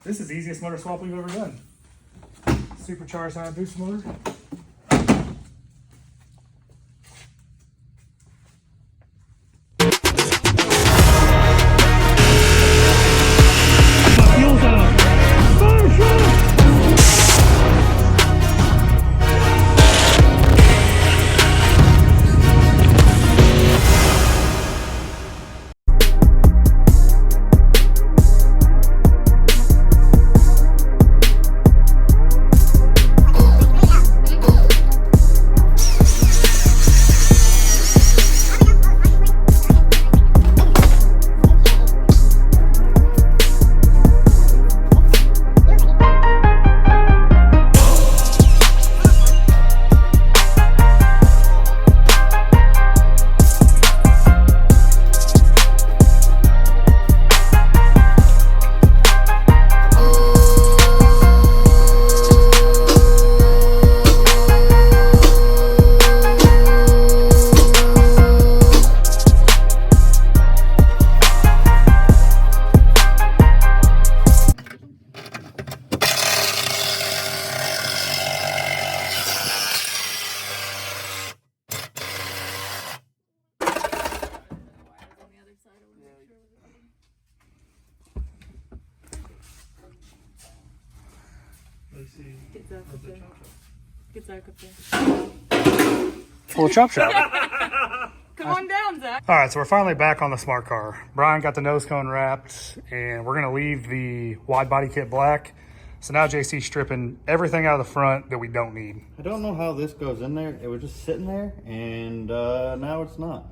This is the easiest motor swap we've ever done. Supercharged Hayabusa motor. Full chop shop. Come on down, Zach. All right, so we're finally back on the smart car. Brian got the nose cone wrapped, and we're gonna leave the wide body kit black. So now JC's stripping everything out of the front that we don't need. I don't know how this goes in there. It was just sitting there, and now it's not.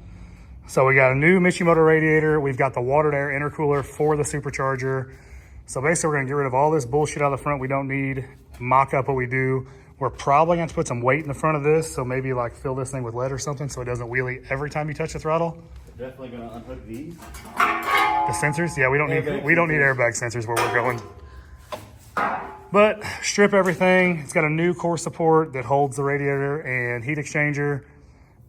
So we got a new Michimoto radiator. We've got the watered air intercooler for the supercharger. So basically we're gonna get rid of all this bullshit out of the front we don't need, mock up what we do. We're probably going to put some weight in the front of this, so maybe like fill this thing with lead or something so it doesn't wheelie every time you touch the throttle. We're definitely going to unhook these. The sensors? Yeah, we don't need airbag sensors where we're going. But strip everything. It's got a new core support that holds the radiator and heat exchanger.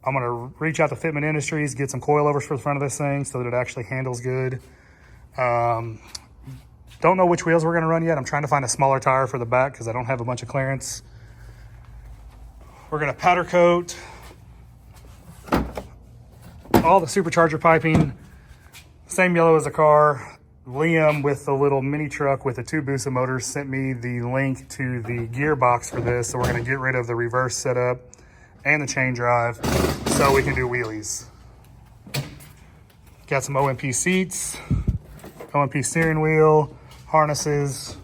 I'm going to reach out to Fitment Industries, get some coilovers for the front of this thing so that it actually handles good. Don't know which wheels we're going to run yet. I'm trying to find a smaller tire for the back because I don't have a bunch of clearance. We're gonna powder coat all the supercharger piping, same yellow as the car. Liam with the little mini truck with the two Busa motors sent me the link to the gearbox for this. So we're gonna get rid of the reverse setup and the chain drive so we can do wheelies. Got some OMP seats, OMP steering wheel, harnesses.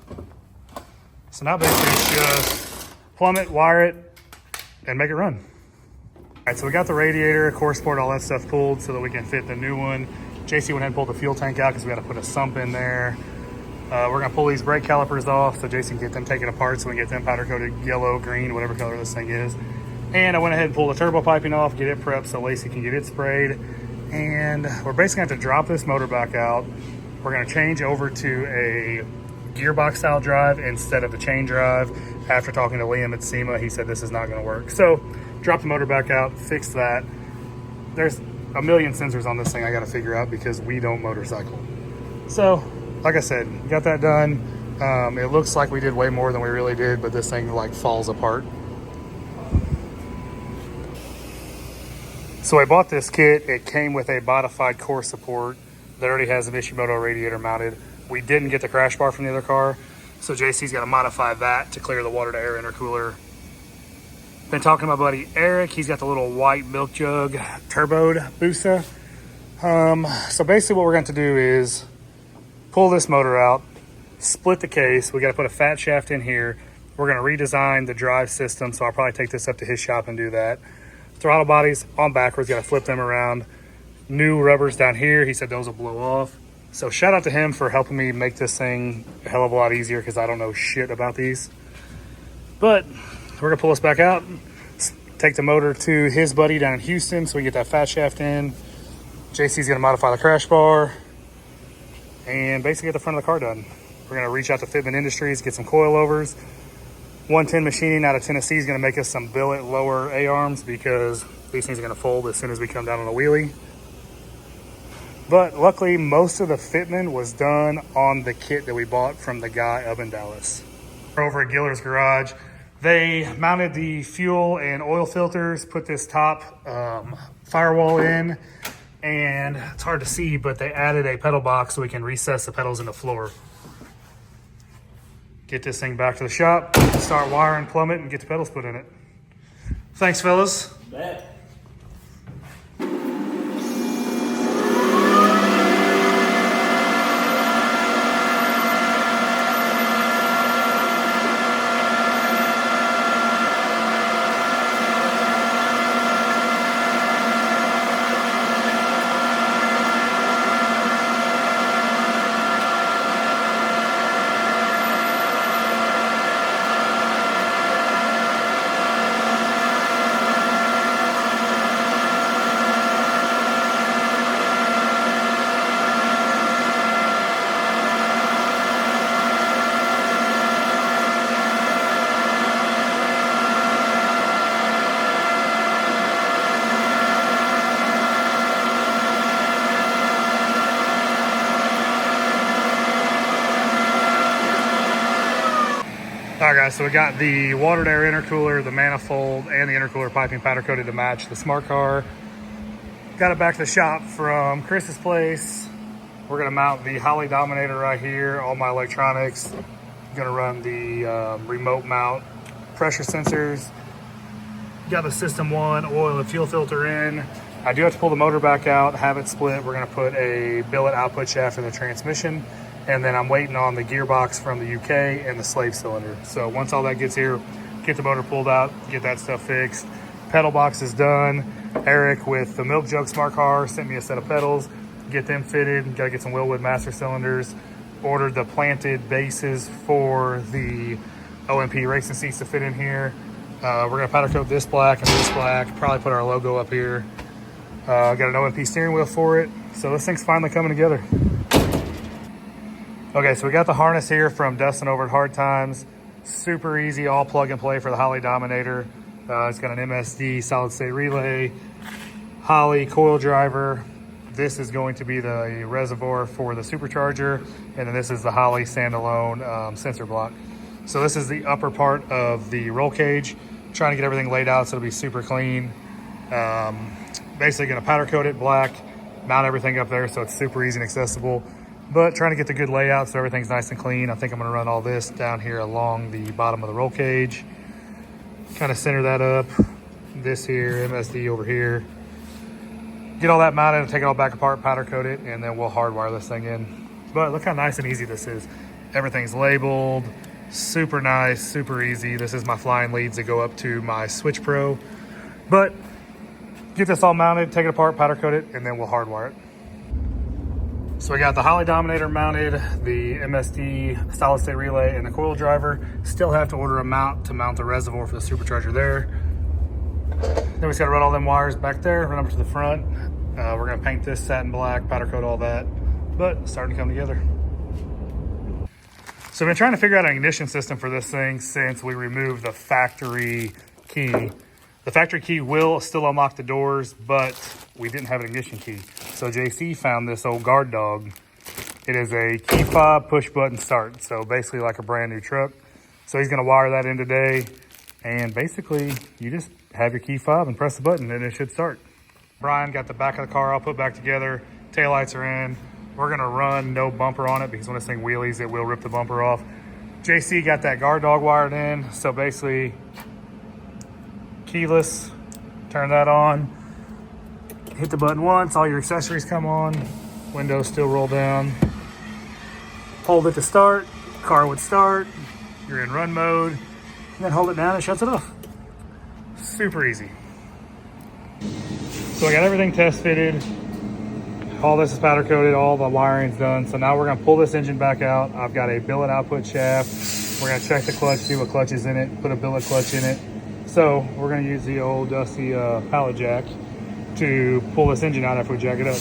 So now basically it's just plumb it, wire it, and make it run. All right, so we got the radiator, core support, all that stuff pulled so that we can fit the new one. JC went ahead and pulled the fuel tank out because we got to put a sump in there. We're gonna pull these brake calipers off so Jason can get them taken apart so we can get them powder coated yellow, green, whatever color this thing is. And I went ahead and pulled the turbo piping off, get it prepped so Lacey can get it sprayed. And we're basically gonna have to drop this motor back out. We're gonna change over to a gearbox style drive instead of the chain drive. After talking to Liam at SEMA, he said this is not gonna work. So drop the motor back out, fix that. There's a million sensors on this thing I gotta figure out because we don't motorcycle. So, like I said, got that done. It looks like we did way more than we really did, but this thing like falls apart. So I bought this kit. It came with a modified core support that already has a Michimoto radiator mounted. We didn't get the crash bar from the other car, so JC's got to modify that to clear the water to air intercooler. Been talking to my buddy Eric. He's got the little white milk jug turboed Busa. So basically what we're going to do is pull this motor out, split the case. We got to put a fat shaft in here. We're going to redesign the drive system, so I'll probably take this up to his shop and do that. Throttle bodies on backwards, got to flip them around. New rubbers down here. He said those will blow off. So shout out to him for helping me make this thing a hell of a lot easier because I don't know shit about these. But we're gonna pull this back out, take the motor to his buddy down in Houston so we can get that fat shaft in. JC's gonna modify the crash bar and basically get the front of the car done. We're gonna reach out to Fitment Industries, get some coilovers. 110 Machining out of Tennessee is gonna make us some billet lower A-arms because these things are gonna fold as soon as we come down on a wheelie. But luckily, most of the fitment was done on the kit that we bought from the guy up in Dallas. We're over at Giller's Garage. They mounted the fuel and oil filters, put this top firewall in, and it's hard to see, but they added a pedal box so we can recess the pedals in the floor. Get this thing back to the shop, start wiring, plumb it, and get the pedals put in it. Thanks, fellas. Bet. All right, guys, so we got the water to air intercooler, the manifold, and the intercooler piping powder coated to match the smart car. Got it back to the shop from Chris's place. We're gonna mount the Holley Dominator right here, all my electronics. Gonna run the remote mount pressure sensors. Got the system one oil and fuel filter in. I do have to pull the motor back out, have it split. We're gonna put a billet output shaft in the transmission. And then I'm waiting on the gearbox from the UK and the slave cylinder. So once all that gets here, get the motor pulled out, get that stuff fixed. Pedal box is done. Eric with the Milk Jug Smart Car sent me a set of pedals, get them fitted. Gotta get some Willwood master cylinders. Ordered the planted bases for the OMP racing seats to fit in here. We're gonna powder coat this black and this black, probably put our logo up here. Got an OMP steering wheel for it. So this thing's finally coming together. Okay, so we got the harness here from Dustin over at Hard Times. Super easy, all plug and play for the Holley Dominator. It's got an MSD solid state relay, Holley coil driver. This is going to be the reservoir for the supercharger. And then this is the Holley standalone sensor block. So this is the upper part of the roll cage. Trying to get everything laid out so it'll be super clean. Basically gonna powder coat it black, mount everything up there so it's super easy and accessible. But trying to get the good layout so everything's nice and clean. I think I'm gonna run all this down here along the bottom of the roll cage. Kind of center that up. This here, MSD over here. Get all that mounted and take it all back apart, powder coat it, and then we'll hardwire this thing in. But look how nice and easy this is. Everything's labeled, super nice, super easy. This is my flying leads that go up to my Switch Pro. But get this all mounted, take it apart, powder coat it, and then we'll hardwire it. So we got the Holley Dominator mounted, the MSD solid state relay, and the coil driver. Still have to order a mount to mount the reservoir for the supercharger there. Then we just gotta run all them wires back there, run up to the front. We're gonna paint this satin black, powder coat all that, but it's starting to come together. So I've been trying to figure out an ignition system for this thing since we removed the factory key. The factory key will still unlock the doors, but we didn't have an ignition key. So JC found this old guard dog. It is a key fob push button start. So basically like a brand new truck. So he's gonna wire that in today. And basically you just have your key fob and press the button and it should start. Brian got the back of the car all put back together. Taillights are in. We're gonna run no bumper on it because when this thing wheelies, it will rip the bumper off. JC got that guard dog wired in. So basically, keyless, turn that on, hit the button once, all your accessories come on, windows still roll down, hold it to start, car would start, you're in run mode, and then hold it down and shuts it off. Super easy. So I got everything test fitted, all this is powder coated, all the wiring's done. So now we're gonna pull this engine back out. I've got a billet output shaft. We're gonna check the clutch, see what clutch is in it, put a billet clutch in it. So we're gonna use the old dusty pallet jack to pull this engine out after we jack it up.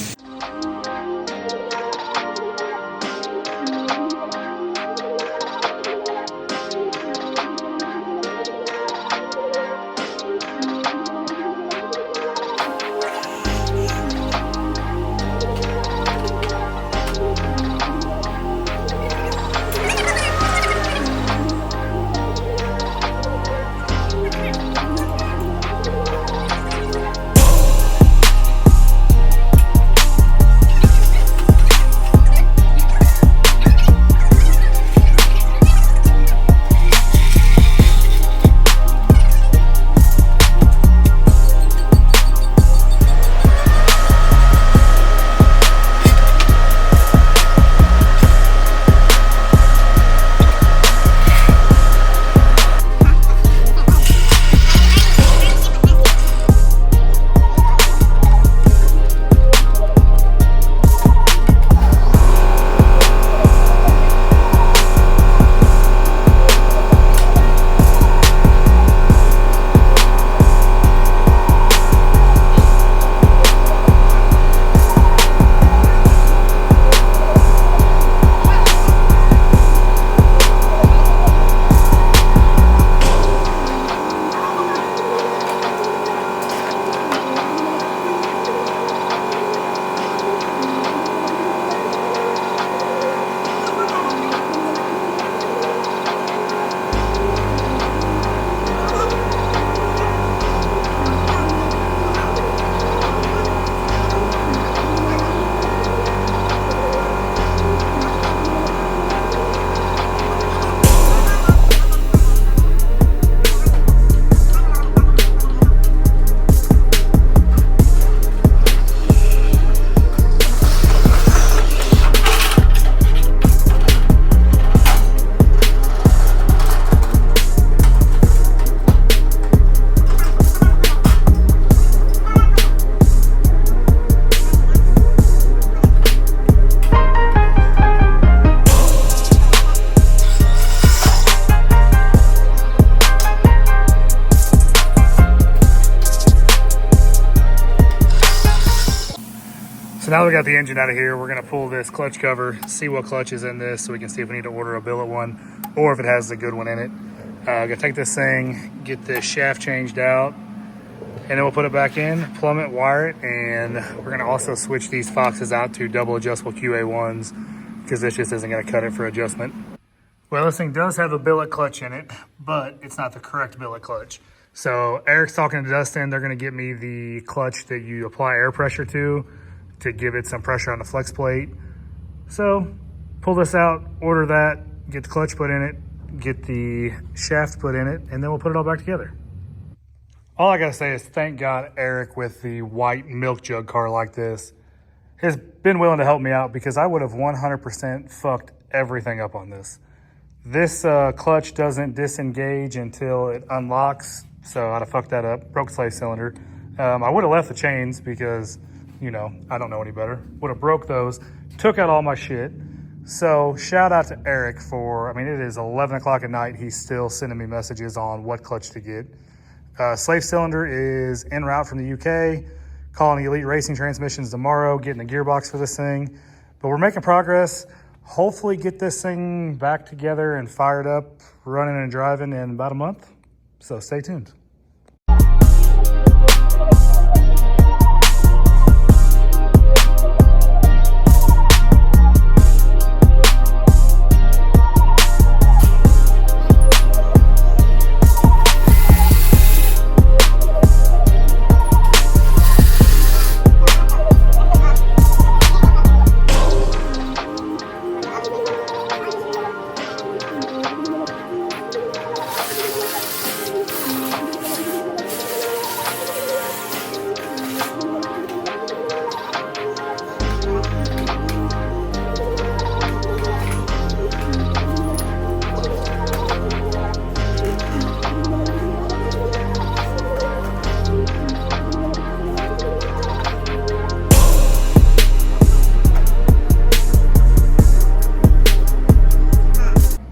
So now we got the engine out of here, we're gonna pull this clutch cover, see what clutch is in this so we can see if we need to order a billet one or if it has the good one in it. Gonna take this thing, get this shaft changed out, and then we'll put it back in, plumb it, wire it, and we're gonna also switch these Foxes out to double adjustable QA1s because this just isn't gonna cut it for adjustment. Well, this thing does have a billet clutch in it, but it's not the correct billet clutch. So Eric's talking to Dustin, they're gonna get me the clutch that you apply air pressure to give it some pressure on the flex plate. So pull this out, order that, get the clutch put in it, get the shaft put in it, and then we'll put it all back together. All I gotta say is thank God Eric with the white milk jug car like this has been willing to help me out because I would have 100% fucked everything up on this. This clutch doesn't disengage until it unlocks, so I'd have fucked that up, broke the slave cylinder. I would have left the chains because, you know, I don't know any better. Would have broke those, took out all my shit. So shout out to Eric for, I mean, it is 11 o'clock at night. He's still sending me messages on what clutch to get. Slave cylinder is en route from the UK, calling Elite Racing Transmissions tomorrow, getting a gearbox for this thing. But we're making progress. Hopefully get this thing back together and fired up, running and driving in about a month. So stay tuned.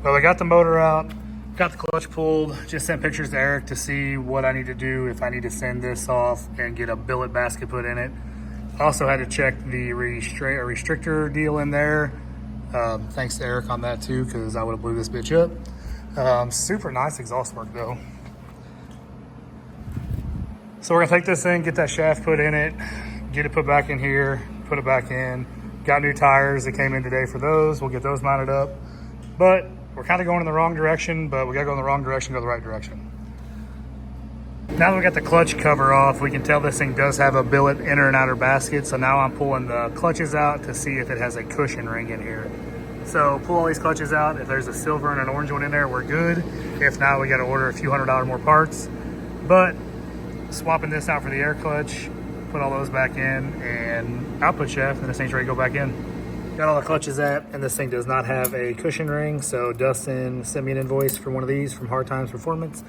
Well, I got the motor out, got the clutch pulled, just sent pictures to Eric to see what I need to do, if I need to send this off and get a billet basket put in it. Also had to check the restrictor deal in there. Thanks to Eric on that too, because I would have blew this bitch up. Super nice exhaust work though. So we're gonna take this thing, get that shaft put in it, get it put back in here, put it back in. Got new tires that came in today for those. We'll get those mounted up. But we're kind of going in the wrong direction, but we gotta go in the wrong direction, go the right direction. Now that we got the clutch cover off, we can tell this thing does have a billet inner and outer basket. So now I'm pulling the clutches out to see if it has a cushion ring in here. So pull all these clutches out. If there's a silver and an orange one in there, we're good. If not, we gotta order a few $100 more parts. But swapping this out for the air clutch, put all those back in, and output shaft, and this thing's ready to go back in. Got all the clutches at, and this thing does not have a cushion ring, so Dustin sent me an invoice for one of these from Hard Times Performance.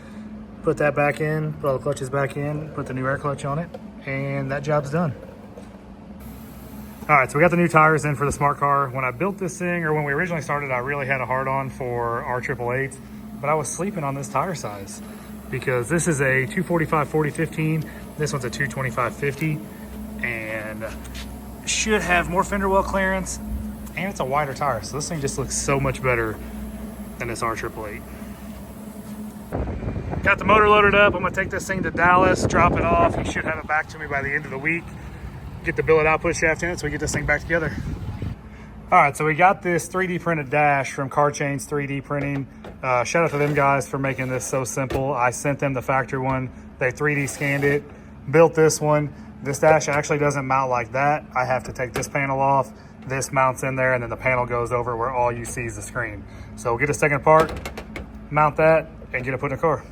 Put that back in, put all the clutches back in, put the new air clutch on it, and that job's done. All right, so we got the new tires in for the smart car. When I built this thing, or when we originally started, I really had a hard on for our 888s, but I was sleeping on this tire size because this is a 245/40/15. This one's a 225/50, and should have more fender well clearance, and it's a wider tire, so this thing just looks so much better than this R888. Got the motor loaded up. I'm gonna take this thing to Dallas, drop it off. He should have it back to me by the end of the week. Get the billet output shaft in it so we get this thing back together. All right, so we got this 3D printed dash from Car Chains 3D Printing. Shout out to them guys for making this so simple. I sent them the factory one. They 3D scanned it, built this one. This dash actually doesn't mount like that. I have to take this panel off. This mounts in there, and then the panel goes over where all you see is the screen. So get a second part, mount that, and get it put in the car.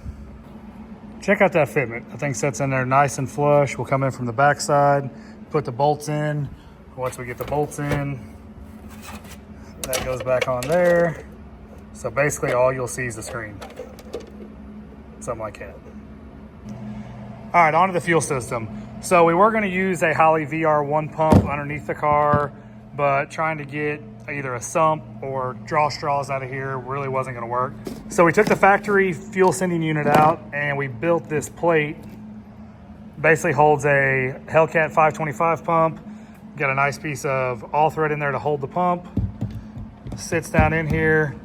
Check out that fitment. That thing sits in there nice and flush. We'll come in from the back side, put the bolts in. Once we get the bolts in, that goes back on there. So basically all you'll see is the screen. Something like that. All right, onto the fuel system. So we were gonna use a Holley VR1 pump underneath the car, but trying to get either a sump or draw straws out of here really wasn't gonna work. So we took the factory fuel sending unit out and we built this plate. Basically holds a Hellcat 525 pump, Got a nice piece of all thread in there to hold the pump. Sits down in here.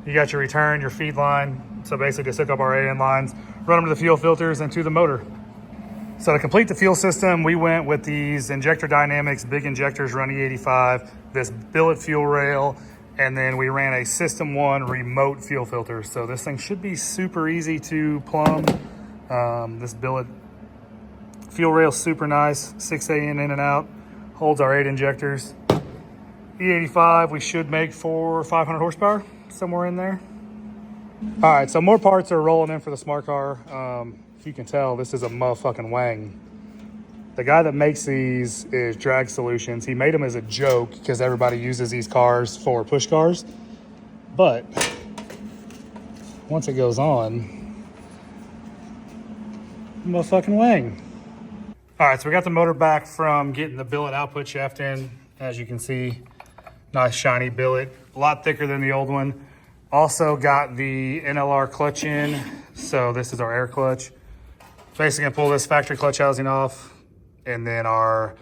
You got your return, your feed line. So basically just hook up our AN lines, run them to the fuel filters and to the motor. So to complete the fuel system, we went with these Injector Dynamics big injectors run E85, this billet fuel rail, and then we ran a System 1 remote fuel filter. So this thing should be super easy to plumb. This billet fuel rail super nice, 6A in and out, holds our 8 injectors. E85 we should make for 500 horsepower, somewhere in there. All right, so more parts are rolling in for the smart car. If you can tell, this is a motherfucking Wang. The guy that makes these is Drag Solutions. He made them as a joke because everybody uses these cars for push cars. But once it goes on, motherfucking Wang. All right, so we got the motor back from getting the billet output shaft in. As you can see, nice shiny billet, a lot thicker than the old one. Also got the NLR clutch in. So this is our air clutch. Basically gonna pull this factory clutch housing off, and then our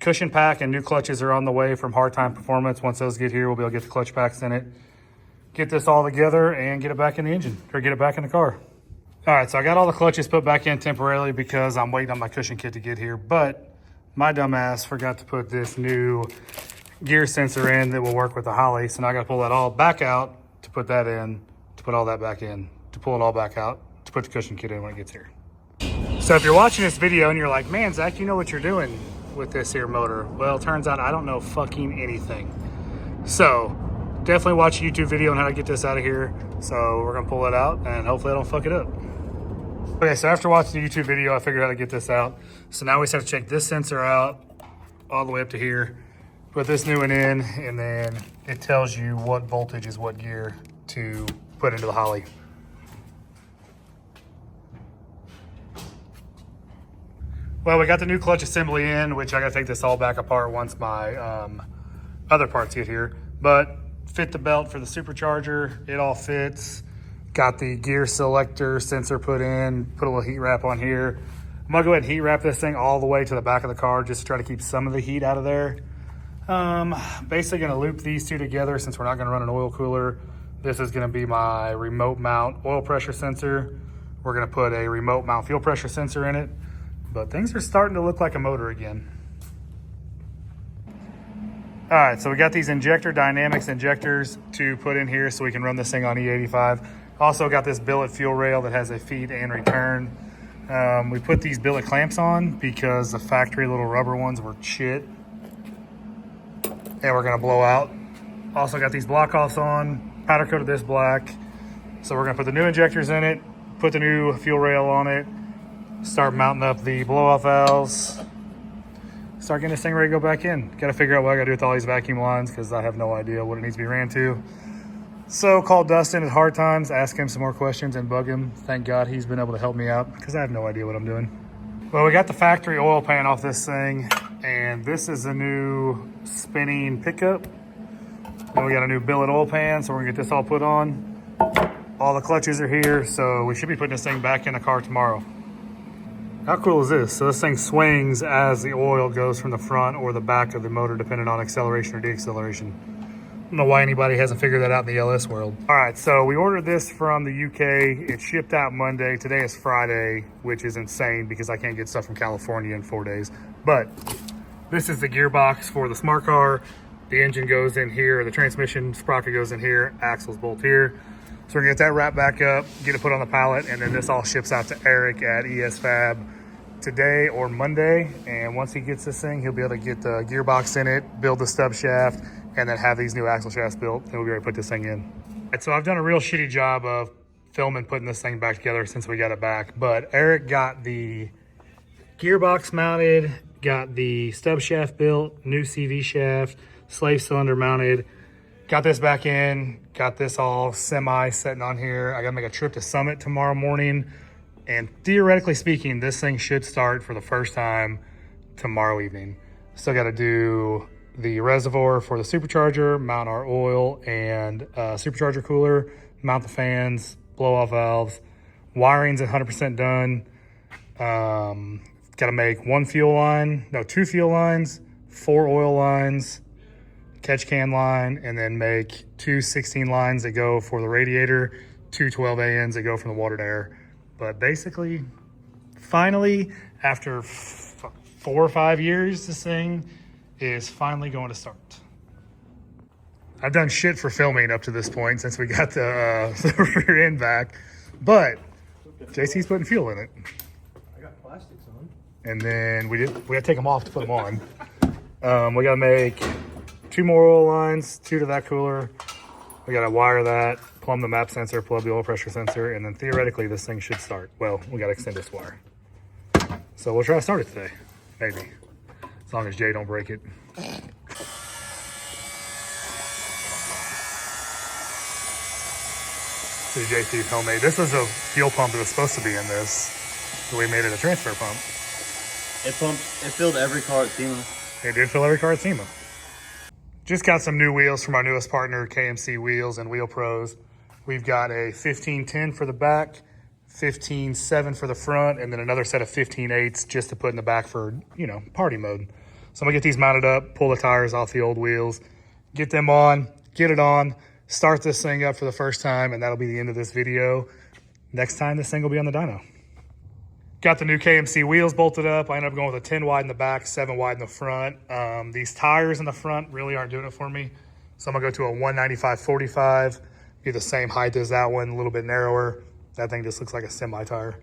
cushion pack and new clutches are on the way from Hard Time Performance. Once those get here, we'll be able to get the clutch packs in it, get this all together and get it back in the engine, or get it back in the car. All right, so I got all the clutches put back in temporarily because I'm waiting on my cushion kit to get here, but my dumb ass forgot to put this new gear sensor in that will work with the Holly. So now I gotta pull that all back out to put that in, to put all that back in, to pull it all back out, to put the cushion kit in when it gets here. So if you're watching this video and you're like, man, Zach, you know what you're doing with this here motor. Well, it turns out I don't know fucking anything. So definitely watch a YouTube video on how to get this out of here. So we're gonna pull it out and hopefully I don't fuck it up. Okay, so after watching the YouTube video, I figured out how to get this out. So now we just have to check this sensor out all the way up to here, put this new one in, and then it tells you what voltage is what gear to put into the Holly. Well, we got the new clutch assembly in, which I gotta take this all back apart once my other parts get here. But fit the belt for the supercharger, it all fits. Got the gear selector sensor put in, put a little heat wrap on here. I'm gonna go ahead and heat wrap this thing all the way to the back of the car just to try to keep some of the heat out of there. Basically gonna loop these two together since we're not gonna run an oil cooler. This is gonna be my remote mount oil pressure sensor. We're gonna put a remote mount fuel pressure sensor in it. But things are starting to look like a motor again. All right, so we got these Injector Dynamics injectors to put in here so we can run this thing on E85. Also got this billet fuel rail that has a feed and return. We put these billet clamps on because the factory little rubber ones were shit. And we're gonna blow out. Also got these block offs on, powder coated this black. So we're gonna put the new injectors in it, put the new fuel rail on it, start mounting up the blow off valves, start getting this thing ready to go back in. Got to figure out what I got to do with all these vacuum lines because I have no idea what it needs to be ran to. So call Dustin at Hard Times, ask him some more questions and bug him. Thank God he's been able to help me out because I have no idea what I'm doing. Well, we got the factory oil pan off this thing, and this is a new spinning pickup. Then we got a new billet oil pan, so we're gonna get this all put on. All the clutches are here, so we should be putting this thing back in the car tomorrow. How cool is this? So this thing swings as the oil goes from the front or the back of the motor, depending on acceleration or deacceleration. I don't know why anybody hasn't figured that out in the LS world. All right, so we ordered this from the UK. It shipped out Monday. Today is Friday, which is insane because I can't get stuff from California in 4 days. But this is the gearbox for the smart car. The engine goes in here, the transmission sprocket goes in here, axles bolt here. So we're gonna get that wrapped back up, get it put on the pallet, and then this all ships out to Eric at ES Fab today or Monday. And once he gets this thing, he'll be able to get the gearbox in it, build the stub shaft, and then have these new axle shafts built, and we'll be able to put this thing in. And so I've done a real shitty job of filming putting this thing back together since we got it back. But Eric got the gearbox mounted, got the stub shaft built, new CV shaft, slave cylinder mounted, got this back in, got this all semi sitting on here. I gotta make a trip to Summit tomorrow morning. And theoretically speaking, this thing should start for the first time tomorrow evening. Still gotta do the reservoir for the supercharger, mount our oil and supercharger cooler, mount the fans, blow off valves. Wiring's 100% done. Gotta make two fuel lines, 4 oil lines, catch can line, and then make 2 16 lines that go for the radiator, 2 12 ANs that go from the water to air. But basically, finally, after 4 or 5 years, this thing is finally going to start. I've done shit for filming up to this point since we got the rear end back, but JC's putting fuel in it. I got plastics on. And then we had to take them off to put them on. We got to make 2 more oil lines, 2 to that cooler. We got to wire that, plumb the map sensor, plug the oil pressure sensor, and then theoretically this thing should start. Well, we got to extend this wire. So we'll try to start it today, maybe. As long as Jay don't break it. See JC's homemade. This was a fuel pump that was supposed to be in this. So we made it a transfer pump. It filled every car at SEMA. It did fill every car at SEMA. Just got some new wheels from our newest partner, KMC Wheels and Wheel Pros. We've got a 1510 for the back, 15.7 for the front, and then another set of 15.8s just to put in the back for, you know, party mode. So I'm gonna get these mounted up, pull the tires off the old wheels, get them on, get it on, start this thing up for the first time, and that'll be the end of this video. Next time, this thing will be on the dyno. Got the new KMC wheels bolted up. I ended up going with a 10 wide in the back, 7 wide in the front. These tires in the front really aren't doing it for me. So I'm gonna go to a 195/45, be the same height as that one, a little bit narrower. That thing just looks like a semi tire.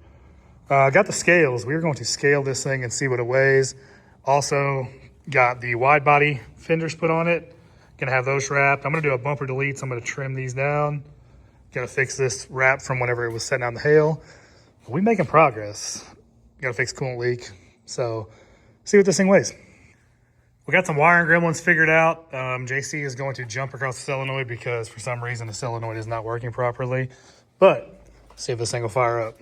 Got the scales. We're going to scale this thing and see what it weighs. Also got the wide body fenders put on it. Gonna have those wrapped. I'm gonna do a bumper delete, so I'm gonna trim these down. Gonna fix this wrap from whenever it was setting out in the hail. We making progress. Gotta fix coolant leak. So see what this thing weighs. We got some wiring gremlins figured out. JC is going to jump across the solenoid because for some reason the solenoid is not working properly. But see if this thing will fire up.